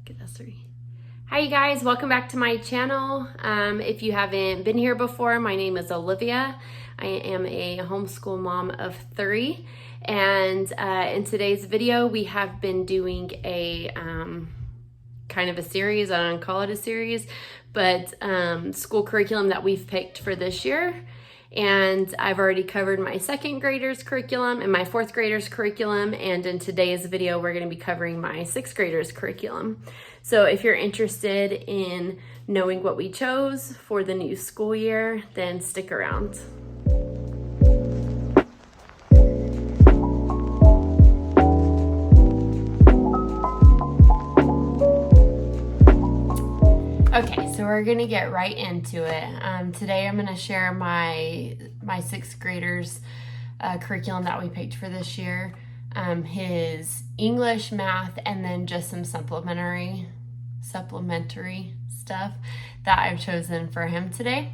Get us three. Hi you guys, welcome back to my channel. If you haven't been here before, my name is Olivia. I am a homeschool mom of 3, and in today's video we have been doing a kind of a series. I don't call it a series, but school curriculum that we've picked for this year. And I've already covered my 2nd graders curriculum and my 4th graders curriculum, and in today's video we're going to be covering my 6th graders curriculum. So if you're interested in knowing what we chose for the new school year, then stick around. Okay, so we're gonna get right into it. Today I'm gonna share my 6th graders curriculum that we picked for this year. His English, math, and then just some supplementary stuff that I've chosen for him today.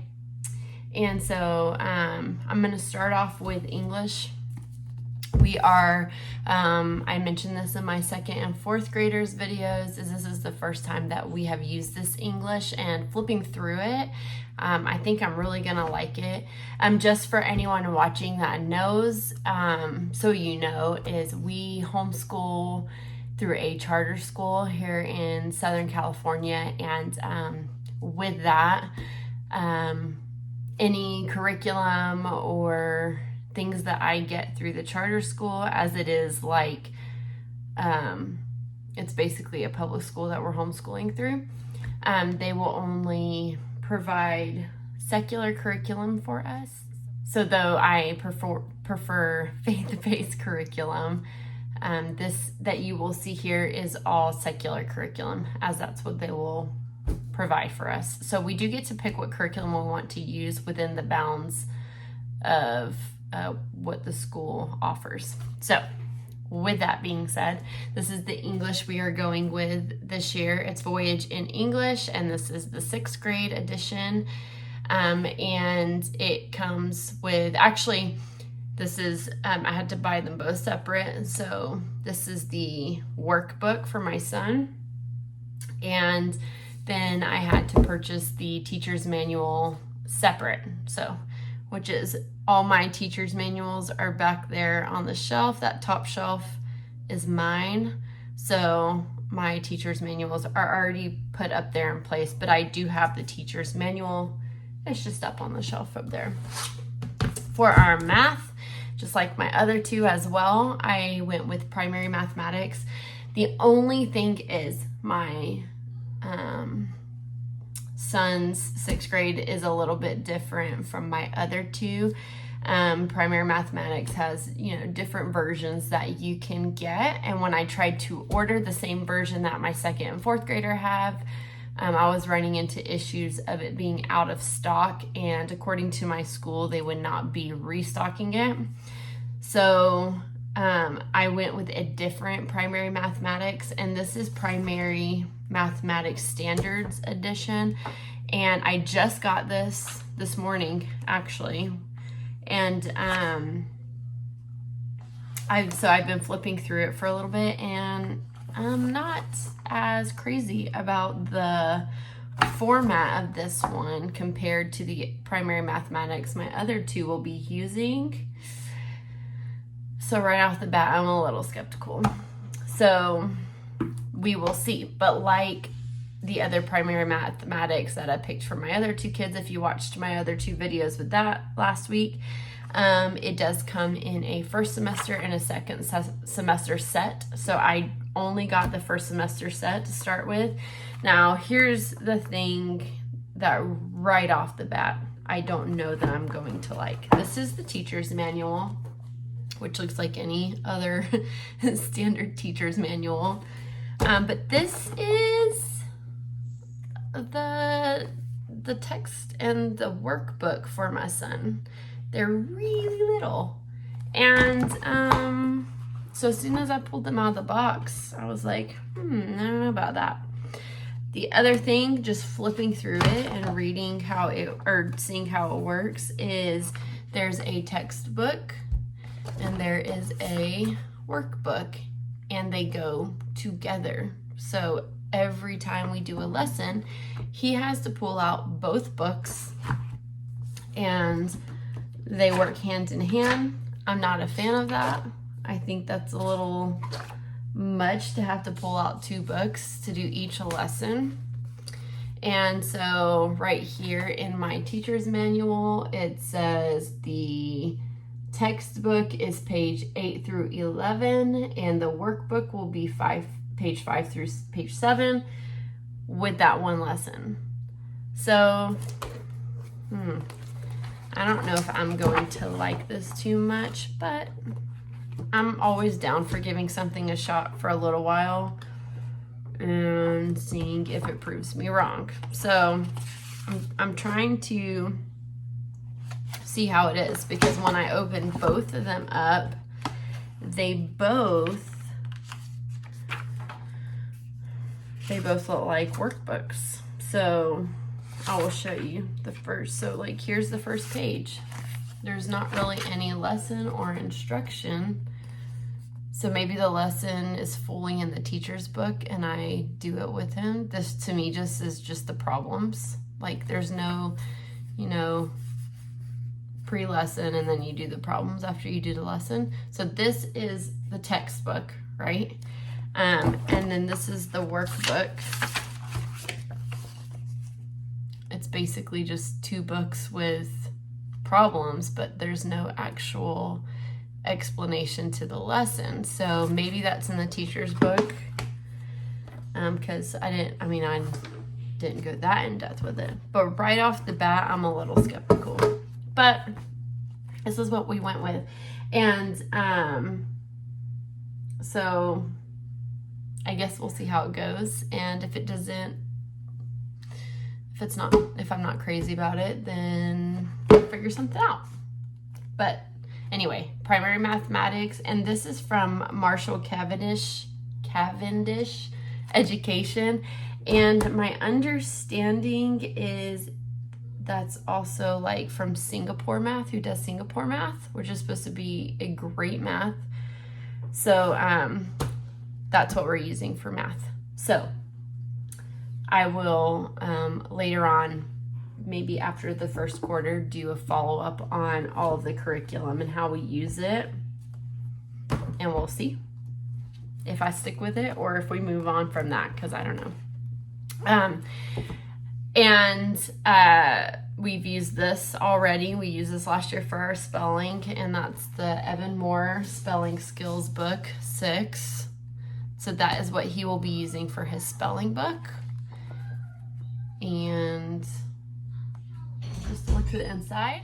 And so I'm gonna start off with English. We are, I mentioned this in my 2nd and 4th graders videos, this is the first time that we have used this English, and flipping through it, I think I'm really gonna like it. Just for anyone watching that knows, so you know, is we homeschool through a charter school here in Southern California, and with that, any curriculum or things that I get through the charter school, as it is like, it's basically a public school that we're homeschooling through. They will only provide secular curriculum for us. So though I prefer faith-based curriculum, this that you will see here is all secular curriculum, as that's what they will provide for us. So we do get to pick what curriculum we want to use within the bounds of what the school offers. So with that being said, this is the English we are going with this year. It's Voyage in English, and this is the 6th grade edition. And it comes with, actually, this is, I had to buy them both separate. So this is the workbook for my son. And then I had to purchase the teacher's manual separate. So, which is all my teacher's manuals are back there on the shelf. That top shelf is mine. So my teacher's manuals are already put up there in place, but I do have the teacher's manual. It's just up on the shelf up there. For our math, just like my other 2 as well, I went with primary mathematics. The only thing is my son's 6th grade is a little bit different from my other 2. Primary mathematics has, different versions that you can get. And when I tried to order the same version that my 2nd and 4th grader have, I was running into issues of it being out of stock. And according to my school, they would not be restocking it. So I went with a different primary mathematics, and this is primary mathematics standards edition. And I just got this morning, actually. And I've been flipping through it for a little bit, and I'm not as crazy about the format of this one compared to the primary mathematics my other 2 will be using. So right off the bat, I'm a little skeptical. So we will see. But like the other primary mathematics that I picked for my other 2 kids, if you watched my other 2 videos with that last week, it does come in a 1st semester and a 2nd semester set. So I only got the 1st semester set to start with. Now here's the thing that right off the bat, I don't know that I'm going to like. This is the teacher's manual, which looks like any other standard teacher's manual. But this is the text and the workbook for my son. They're really little. And so as soon as I pulled them out of the box, I was like, I don't know about that. The other thing, just flipping through it and reading seeing how it works, is there's a textbook and there is a workbook, and they go together. So every time we do a lesson, he has to pull out both books and they work hand in hand. I'm not a fan of that. I think that's a little much to have to pull out 2 books to do each lesson. And so right here in my teacher's manual, it says the textbook is page 8 through 11, and the workbook will be page 5 through page 7 with that one lesson. So, I don't know if I'm going to like this too much, but I'm always down for giving something a shot for a little while and seeing if it proves me wrong. So I'm trying to see how it is, because when I open both of them up, they both look like workbooks. So I will show you the first. So like, here's the first page. There's not really any lesson or instruction. So maybe the lesson is fully in the teacher's book and I do it with him. This to me just is just the problems. Like, there's no, pre-lesson and then you do the problems after you do the lesson. So this is the textbook, right? And then this is the workbook. It's basically just 2 books with problems, but there's no actual explanation to the lesson. So maybe that's in the teacher's book, because I didn't go that in depth with it. But right off the bat, I'm a little skeptical. But this is what we went with. And so I guess we'll see how it goes. And if I'm not crazy about it, then we'll figure something out. But anyway, primary mathematics, and this is from Marshall Cavendish Education. And my understanding is that's also like from Singapore Math, who does Singapore Math, which is supposed to be a great math. So that's what we're using for math. So I will later on, maybe after the first quarter, do a follow-up on all of the curriculum and how we use it. And we'll see if I stick with it or if we move on from that, because I don't know. We've used this already. We used this last year for our spelling, and that's the Evan-Moor Spelling Skills Book 6. So that is what he will be using for his spelling book. And just look to the inside.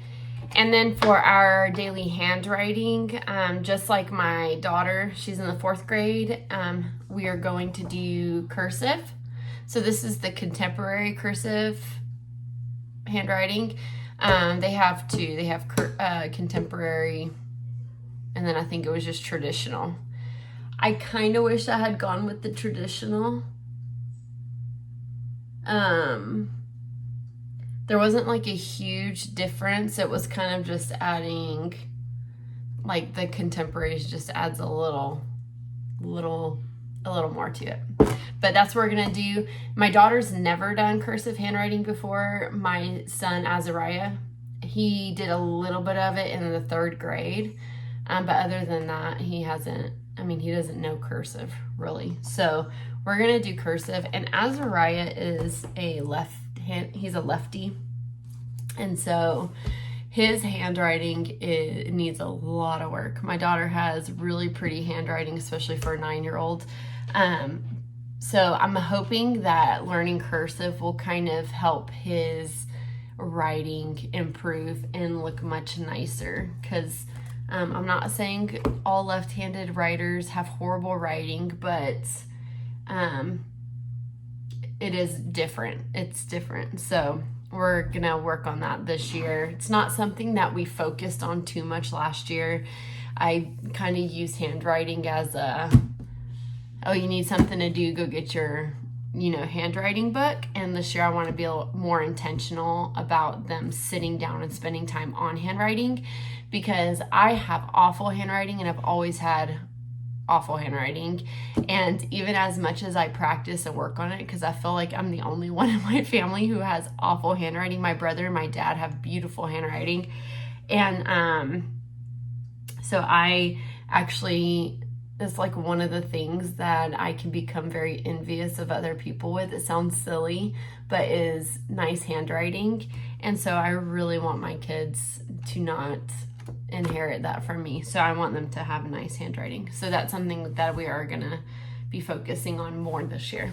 And then for our daily handwriting, just like my daughter, she's in the 4th grade, we are going to do cursive. So this is the contemporary cursive handwriting. They have 2. They have contemporary, and then I think it was just traditional. I kind of wish I had gone with the traditional. There wasn't like a huge difference. It was kind of just adding, like, the contemporaries just adds a little more to it. But that's what we're gonna do. My daughter's never done cursive handwriting before. My son Azariah, he did a little bit of it in the 3rd grade, but other than that, he doesn't know cursive really. So we're gonna do cursive, and Azariah is he's a lefty, and so his handwriting needs a lot of work. My daughter has really pretty handwriting, especially for a 9-year-old. So I'm hoping that learning cursive will kind of help his writing improve and look much nicer, because I'm not saying all left-handed writers have horrible writing, but it is different. It's different. So we're gonna work on that this year. It's not something that we focused on too much last year. I kind of use handwriting as you need something to do, go get your handwriting book. And this year I want to be a little more intentional about them sitting down and spending time on handwriting, because I have awful handwriting and I've always had awful handwriting. And even as much as I practice and work on it, because I feel like I'm the only one in my family who has awful handwriting. My brother and my dad have beautiful handwriting. And so I actually, it's like one of the things that I can become very envious of other people with. It sounds silly, but is nice handwriting. And so I really want my kids to not inherit that from me. So I want them to have nice handwriting. So that's something that we are going to be focusing on more this year.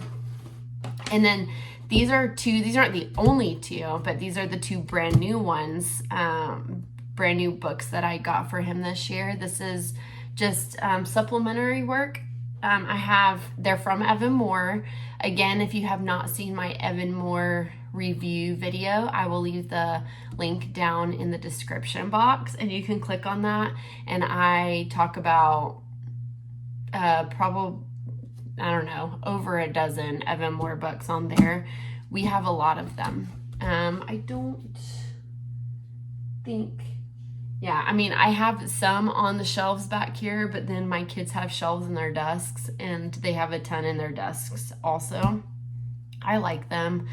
And then these aren't the only two, but these are the two brand new ones, brand new books that I got for him this year. This is just supplementary work. They're from Evan-Moor. Again, if you have not seen my Evan-Moor review video, I will leave the link down in the description box, and you can click on that. And I talk about probably, I don't know, over a dozen Evan-Moor books on there. We have a lot of them. I don't think, yeah, I mean, I have some on the shelves back here, but then my kids have shelves in their desks, and they have a ton in their desks also. I like them.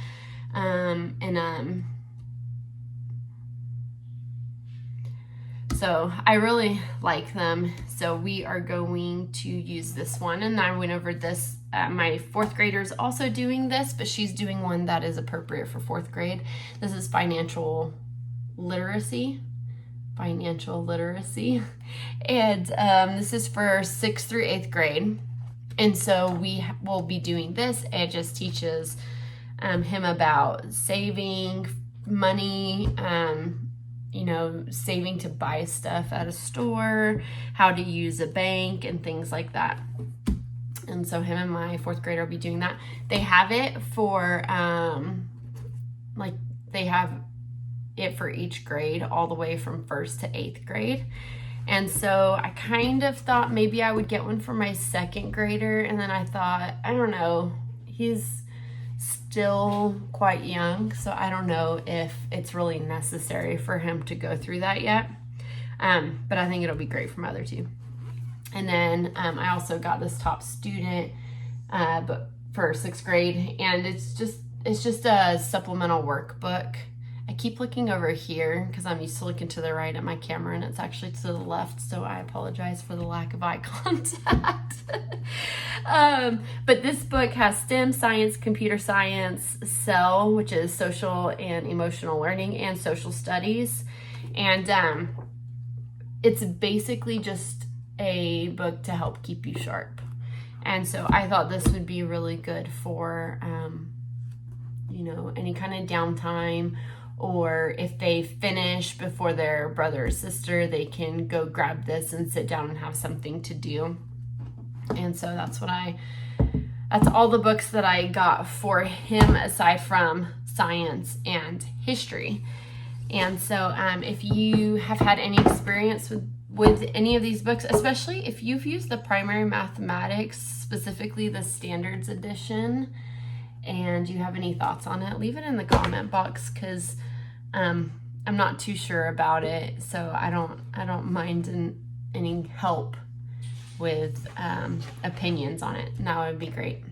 So I really like them. So we are going to use this one. And I went over this. My fourth grader is also doing this, but she's doing one that is appropriate for fourth grade. This is financial literacy. And this is for 6th through 8th grade. And so we will be doing this. It just teaches him about saving money, saving to buy stuff at a store, how to use a bank, and things like that. And so him and my fourth grader will be doing that. They have it for, they have it for each grade, all the way from 1st to 8th grade. And so I kind of thought maybe I would get one for my 2nd grader. And then I thought, I don't know, he's still quite young, so I don't know if it's really necessary for him to go through that yet. But I think it'll be great for Mother too. And then I also got this Top Student but for 6th grade, and it's just a supplemental workbook. I keep looking over here because I'm used to looking to the right at my camera, and it's actually to the left, so I apologize for the lack of eye contact. But this book has STEM, science, computer science, SEL, which is social and emotional learning, and social studies. And it's basically just a book to help keep you sharp. And so I thought this would be really good for, any kind of downtime, or if they finish before their brother or sister, they can go grab this and sit down and have something to do. And so that's all the books that I got for him, aside from science and history. And so if you have had any experience with any of these books, especially if you've used the primary mathematics, specifically the standards edition, and you have any thoughts on it, leave it in the comment box, because I'm not too sure about it, so I don't mind any help with opinions on it, and that would be great.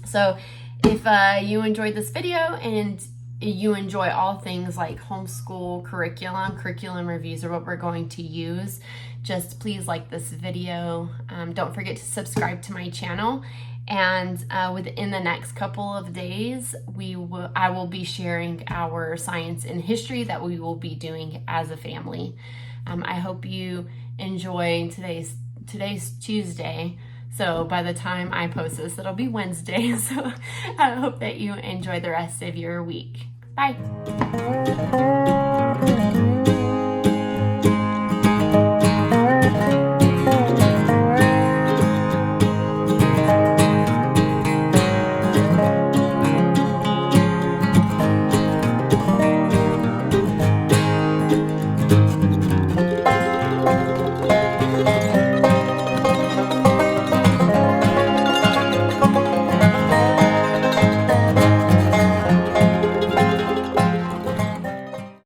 So if you enjoyed this video and you enjoy all things like homeschool curriculum reviews are what we're going to use, just please like this video. Don't forget to subscribe to my channel. And within the next couple of days, I will be sharing our science and history that we will be doing as a family. I hope you enjoy today's Tuesday. So by the time I post this, it'll be Wednesday. So I hope that you enjoy the rest of your week. Bye.